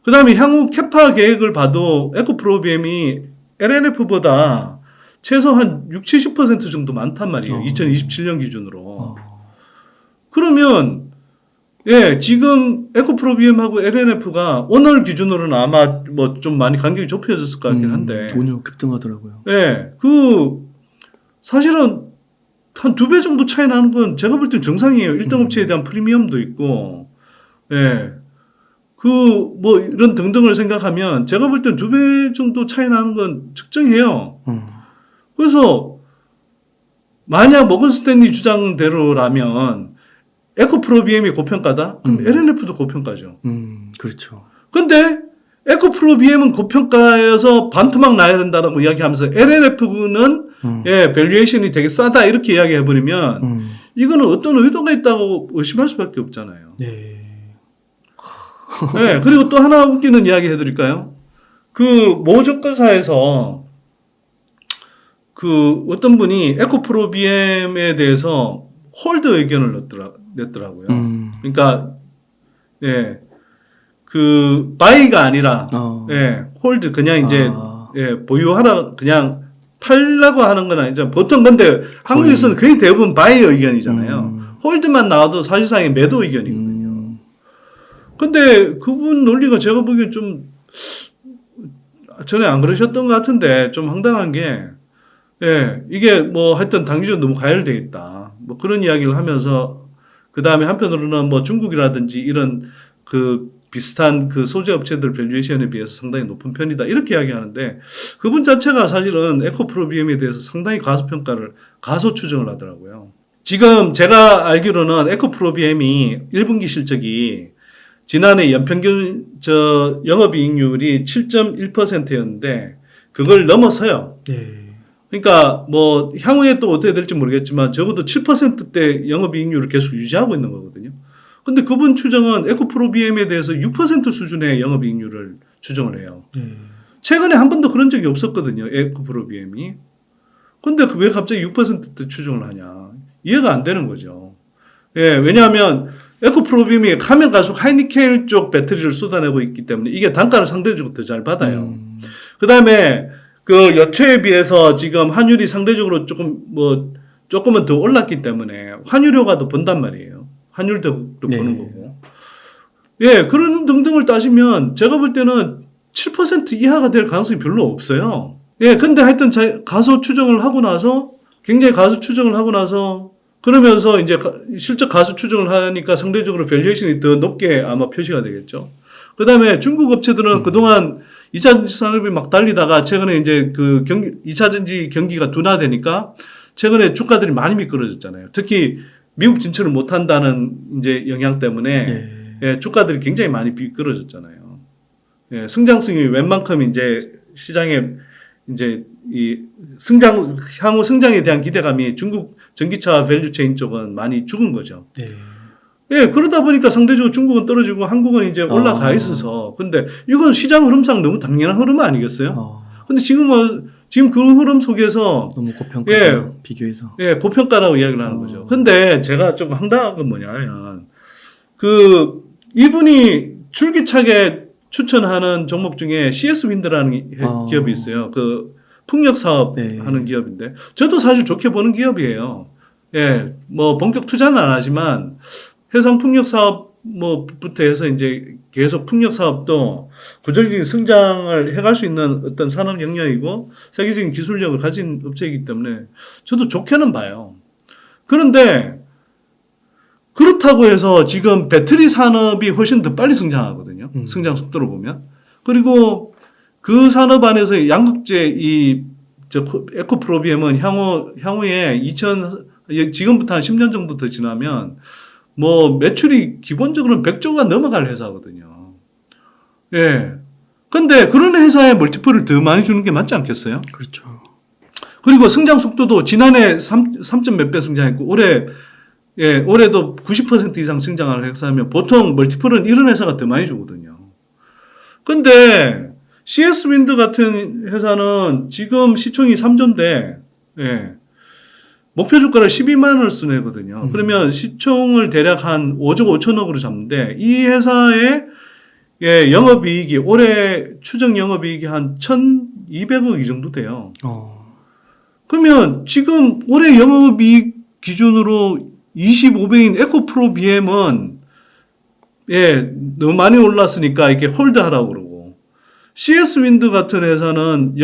그 다음에 향후 캐파 계획을 봐도 에코프로비엠이 LNF보다 최소 한 60, 70% 정도 많단 말이에요. 2027년 기준으로. 그러면 지금 에코프로비엠하고 LNF가 오늘 기준으로는 아마 뭐 좀 많이 간격이 좁혀졌을 것 같긴 한데. 오늘 급등하더라고요. 사실은 한 2배 정도 차이 나는 건 제가 볼 땐 정상이에요. 1등 업체에 대한 프리미엄도 있고, 뭐 이런 등등을 생각하면 제가 볼 땐 2배 정도 차이 나는 건 측정해요. 그래서 만약 모건 스탠리 주장대로라면 에코프로비엠이 고평가다? 그럼 LNF도 고평가죠. 그렇죠. 근데 에코프로비엠은 고평가여서 반토막 나야 된다라고 이야기하면서 LNF는 밸류에이션이 되게 싸다 이렇게 이야기해버리면 이거는 어떤 의도가 있다고 의심할 수밖에 없잖아요. 네. 그리고 또 하나 웃기는 이야기 해드릴까요? 모 증권사에서 어떤 분이 에코프로비엠에 대해서 홀드 의견을 냈더라고요. 그러니까 바이가 아니라 홀드 그냥 이제 보유하라 그냥 팔라고 하는 건 아니죠. 보통 근데 한국에서는 거의 대부분 바이 의견이잖아요. 홀드만 나와도 사실상의 매도 의견이거든요. 근데 그분 논리가 제가 보기엔 좀 전에 안 그러셨던 것 같은데 좀 황당한 게 이게 뭐 하여튼 당기적으로 너무 가열돼 있다. 뭐 그런 이야기를 하면서 그 다음에 한편으로는 뭐 중국이라든지 이런 비슷한 소재 업체들 밸류에이션에 비해서 상당히 높은 편이다. 이렇게 이야기하는데 그분 자체가 사실은 에코프로비엠에 대해서 상당히 가소 추정을 하더라고요. 지금 제가 알기로는 에코프로비엠이 1분기 실적이 지난해 연평균 영업이익률이 7.1%였는데 그걸 넘어서요. 그러니까 뭐 향후에 또 어떻게 될지 모르겠지만 적어도 7%대 영업이익률을 계속 유지하고 있는 거거든요. 근데 그분 추정은 에코프로비엠에 대해서 6% 수준의 영업이익률을 추정을 해요. 최근에 한 번도 그런 적이 없었거든요. 에코프로비엠이. 근데 왜 갑자기 6%대 추정을 하냐. 이해가 안 되는 거죠. 왜냐하면 에코프로비엠이 가면 갈수록 하이니켈 쪽 배터리를 쏟아내고 있기 때문에 이게 단가를 상대적으로 더 잘 받아요. 그 다음에 여초에 비해서 지금 환율이 상대적으로 조금은 더 올랐기 때문에 환율효가 더 번단 말이에요. 환율도 보는 거고. 그런 등등을 따지면 제가 볼 때는 7% 이하가 될 가능성이 별로 없어요. 근데 하여튼 가소 추정을 하고 나서 굉장히 가소 추정을 하고 나서 그러면서 이제 실적 가소 추정을 하니까 상대적으로 밸류에이션이 더 높게 아마 표시가 되겠죠. 그 다음에 중국 업체들은 그동안 2차전지 산업이 막 달리다가 최근에 이제 2차전지 경기가 둔화되니까 최근에 주가들이 많이 미끄러졌잖아요. 특히 미국 진출을 못 한다는 이제 영향 때문에 주가들이 굉장히 많이 미끄러졌잖아요. 성장성이 웬만큼 이제 시장에 이제 향후 성장에 대한 기대감이 중국 전기차 밸류체인 쪽은 많이 죽은 거죠. 예, 그러다 보니까 상대적으로 중국은 떨어지고 한국은 이제 올라가 있어서. 근데 이건 시장 흐름상 너무 당연한 흐름 아니겠어요? 근데 지금 그 흐름 속에서 너무 고평가 예. 비교해서. 예, 고평가라고 이야기를 하는 거죠. 근데 제가 좀 황당한 건 뭐냐면 이분이 줄기차게 추천하는 종목 중에 CS 윈드라는 기업이 있어요. 그 풍력 사업 네. 하는 기업인데 저도 사실 좋게 보는 기업이에요. 예, 뭐 본격 투자는 안 하지만 해상 풍력 사업 뭐부터 해서 이제 계속 풍력 사업도 구조적인 성장을 해갈 수 있는 어떤 산업 영역이고 세계적인 기술력을 가진 업체이기 때문에 저도 좋게는 봐요. 그런데 그렇다고 해서 지금 배터리 산업이 훨씬 더 빨리 성장하거든요. 성장 속도로 보면. 그리고 그 산업 안에서 양극재 에코프로비엠은 향후에 지금부터 한 10년 정도 더 지나면 뭐 매출이 기본적으로는 100조가 넘어갈 회사거든요. 예. 근데 그런 회사에 멀티플을 더 많이 주는 게 맞지 않겠어요? 그렇죠. 그리고 성장 속도도 지난해 3점 몇 배 성장했고 올해도 90% 이상 성장을 회사하면 보통 멀티플은 이런 회사가 더 많이 주거든요. 근데 CS 윈드 같은 회사는 지금 시총이 3조인데 예. 목표 주가를 12만 원을 쓰는 애거든요. 그러면 시총을 대략 한 5조 5천억으로 잡는데 이 회사의 영업이익이 올해 추정 영업이익이 한 1,200억 이 정도 돼요. 그러면 지금 올해 영업이익 기준으로 25배인 에코프로 BM은 너무 많이 올랐으니까 이렇게 홀드하라고 그러고 CS 윈드 같은 회사는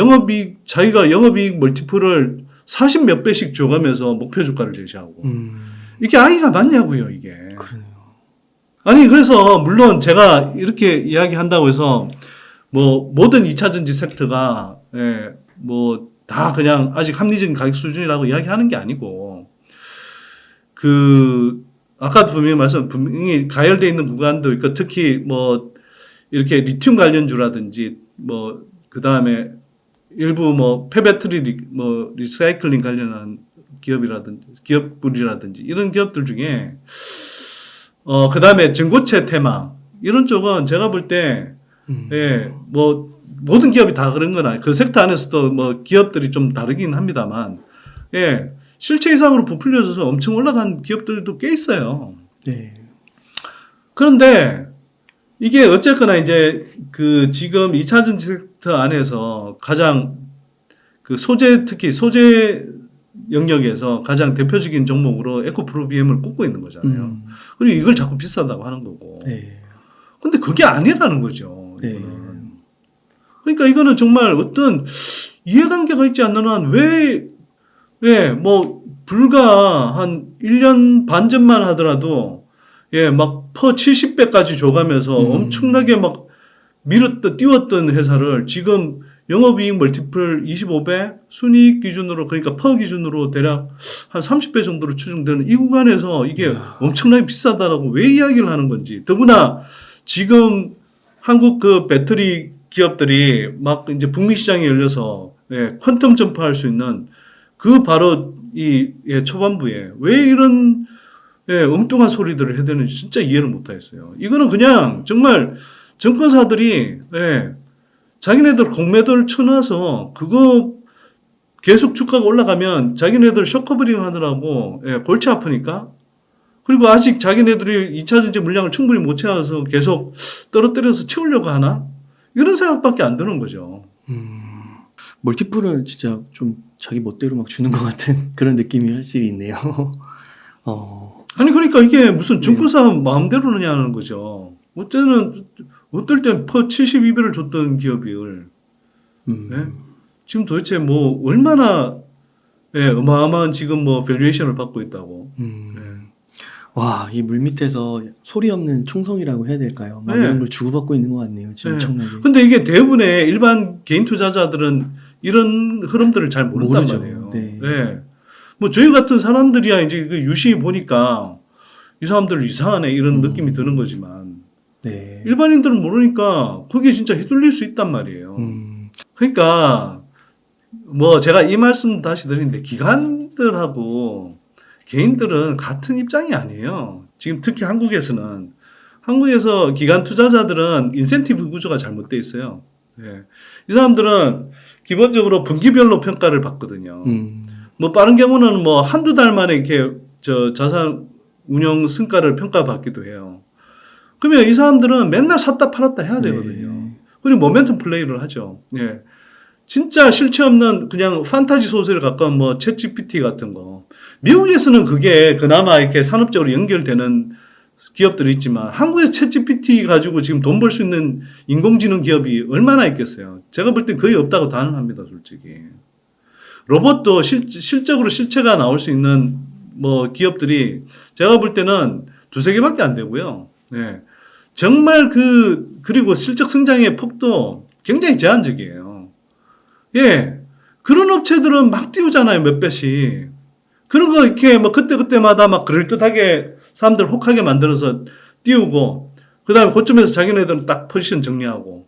자기가 영업이익 멀티플을 40 몇 배씩 줘가면서 목표 주가를 제시하고 이게 아이가 맞냐고요 이게. 그러네요. 아니 그래서 물론 제가 이렇게 이야기한다고 해서 뭐 모든 2차전지 섹터가 뭐 다 그냥 아직 합리적인 가격 수준이라고 이야기하는 게 아니고 아까도 분명히 가열되어 있는 구간도 있고 특히 뭐 이렇게 리튬 관련주라든지 뭐 그다음에 일부 뭐 폐배터리 리사이클링 관련한 기업들이라든지 이런 기업들 중에 그다음에 전고체 테마 이런 쪽은 제가 볼 때 뭐 모든 기업이 다 그런 건 아니에요. 그 섹터 안에서도 뭐 기업들이 좀 다르긴 합니다만 실체 이상으로 부풀려져서 엄청 올라간 기업들도 꽤 있어요. 네. 그런데 이게 어쨌거나 이제 지금 2차전지 섹터 안에서 가장 특히 소재 영역에서 가장 대표적인 종목으로 에코프로비엠을 꼽고 있는 거잖아요. 그리고 이걸 자꾸 비싸다고 하는 거고. 근데 그게 아니라는 거죠. 이거는. 그러니까 이거는 정말 어떤 이해관계가 있지 않는 한 뭐 불과 한 1년 반 전만 하더라도 막 퍼 70배까지 줘가면서 엄청나게 막 띄웠던 회사를 지금 영업이익 멀티플 25배 순이익 기준으로 그러니까 퍼 기준으로 대략 한 30배 정도로 추정되는 이 구간에서 이게 엄청나게 비싸다라고 왜 이야기를 하는 건지. 더구나 지금 한국 배터리 기업들이 막 이제 북미 시장이 열려서 퀀텀 점프할 수 있는 바로 초반부에 왜 이런 엉뚱한 소리들을 해야 되는지 진짜 이해를 못 하겠어요. 이거는 그냥 정말 증권사들이 자기네들 공매도를 쳐놔서 그거 계속 주가가 올라가면 자기네들 쇼커버링 하느라고 골치 아프니까 그리고 아직 자기네들이 2차전지 물량을 충분히 못 채워서 계속 떨어뜨려서 채우려고 하나? 이런 생각밖에 안 드는 거죠. 멀티플은 진짜 좀 자기 멋대로 막 주는 것 같은 그런 느낌이 확실히 있네요. 아니 그러니까 이게 무슨 증권사 마음대로느냐는 거죠. 어떨 땐 퍼 72배를 줬던 기업을 지금 도대체 뭐 얼마나 어마어마한 지금 뭐 밸류에이션을 받고 있다고. 와, 이 물밑에서 소리 없는 총성이라고 해야 될까요? 막 이런 걸 주고받고 있는 것 같네요. 지금 엄청나게. 근데 이게 대부분의 일반 개인 투자자들은 이런 흐름들을 잘 모른단 말이에요. 뭐 저희 같은 사람들이야 이제 그 유시 보니까 이 사람들 이상하네 이런 느낌이 드는 거지만 일반인들은 모르니까 그게 진짜 휘둘릴 수 있단 말이에요. 그러니까 뭐 제가 이 말씀 다시 드리는데 기관들하고 개인들은 같은 입장이 아니에요. 지금 특히 한국에서 기관 투자자들은 인센티브 구조가 잘못돼 있어요. 예. 이 사람들은 기본적으로 분기별로 평가를 받거든요. 뭐 빠른 경우는 뭐 한두 달 만에 이렇게 자산 운용 성과를 평가받기도 해요. 그러면 이 사람들은 맨날 샀다 팔았다 해야 되거든요. 네. 그리고 모멘텀 플레이를 하죠. 예. 진짜 실체 없는 그냥 판타지 소설에 가까운 뭐 챗GPT 같은 거. 미국에서는 그게 그나마 이렇게 산업적으로 연결되는 기업들이 있지만 한국에서 챗GPT 가지고 지금 돈 벌 수 있는 인공지능 기업이 얼마나 있겠어요. 제가 볼 땐 거의 없다고 단언합니다, 솔직히. 로봇도 실적으로 실체가 나올 수 있는 뭐 기업들이 제가 볼 때는 두세 개밖에 안 되고요. 네. 정말 그리고 실적 성장의 폭도 굉장히 제한적이에요. 예. 그런 업체들은 막 띄우잖아요, 몇 배씩. 그런 거 이렇게 뭐 그때마다 막 그럴듯하게 사람들 혹하게 만들어서 띄우고, 그 다음에 고점에서 자기네들은 딱 포지션 정리하고,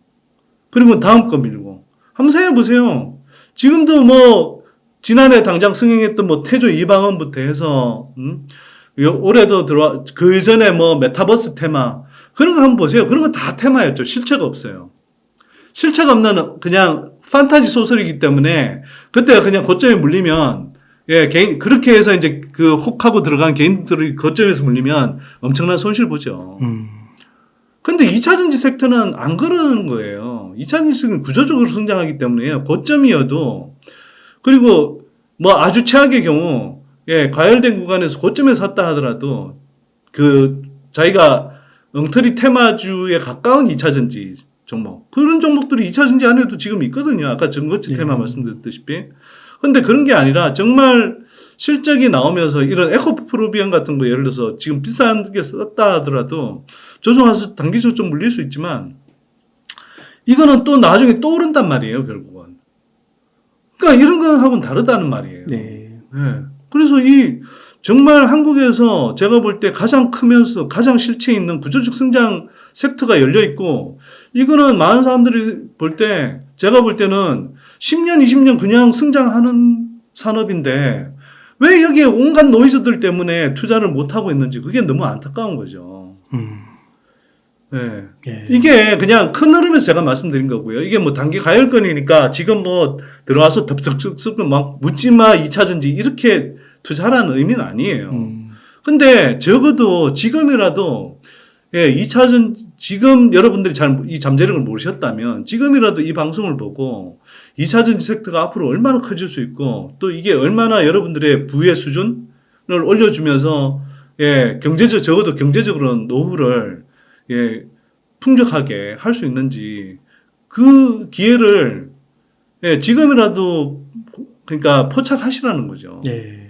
그리고 다음 거 밀고. 한번 생각해보세요. 지금도 뭐, 지난해 당장 승행했던 뭐 태조 이방원부터 해서, 올해도 그 전에 뭐 메타버스 테마, 그런 거 한번 보세요. 그런 거 다 테마였죠. 실체가 없어요. 실체가 없는 그냥 판타지 소설이기 때문에, 그때 그냥 고점에 물리면, 예, 그렇게 해서 이제 그 혹하고 들어간 개인들이 거점에서 물리면 엄청난 손실 보죠. 근데 2차전지 섹터는 안 그러는 거예요. 2차전지 섹터는 구조적으로 성장하기 때문에 고점이어도, 그리고 뭐 아주 최악의 경우, 예, 과열된 구간에서 고점에 샀다 하더라도 자기가 엉터리 테마주에 가까운 2차전지 종목. 그런 종목들이 2차전지 안에도 지금 있거든요. 아까 전고체 테마 말씀드렸다시피. 근데 그런 게 아니라 정말 실적이 나오면서 이런 에코프로비언 같은 거 예를 들어서 지금 비싼 게 썼다 하더라도 조정해서 단기적으로 좀 물릴 수 있지만 이거는 또 나중에 또 오른단 말이에요, 결국은. 그러니까 이런 거하고는 다르다는 말이에요. 네. 네. 그래서 정말 한국에서 제가 볼 때 가장 크면서 가장 실체 있는 구조적 성장 섹터가 열려 있고 이거는 많은 사람들이 볼 때 제가 볼 때는 10년, 20년 그냥 성장하는 산업인데 왜 여기에 온갖 노이즈들 때문에 투자를 못하고 있는지 그게 너무 안타까운 거죠. 네. 네. 이게 그냥 큰 흐름에서 제가 말씀드린 거고요. 이게 뭐 단기 가열권이니까 지금 뭐 들어와서 덥석석석 막 묻지마 2차전지 이렇게 투자하라는 의미는 아니에요. 근데 적어도 지금이라도 예, 2차전 지금 여러분들이 잘 이 잠재력을 모르셨다면 지금이라도 이 방송을 보고 2차전지 섹터가 앞으로 얼마나 커질 수 있고 또 이게 얼마나 여러분들의 부의 수준을 올려주면서 예, 적어도 경제적으로는 노후를 예, 풍족하게 할 수 있는지 그 기회를 예, 지금이라도 그러니까 포착하시라는 거죠. 네.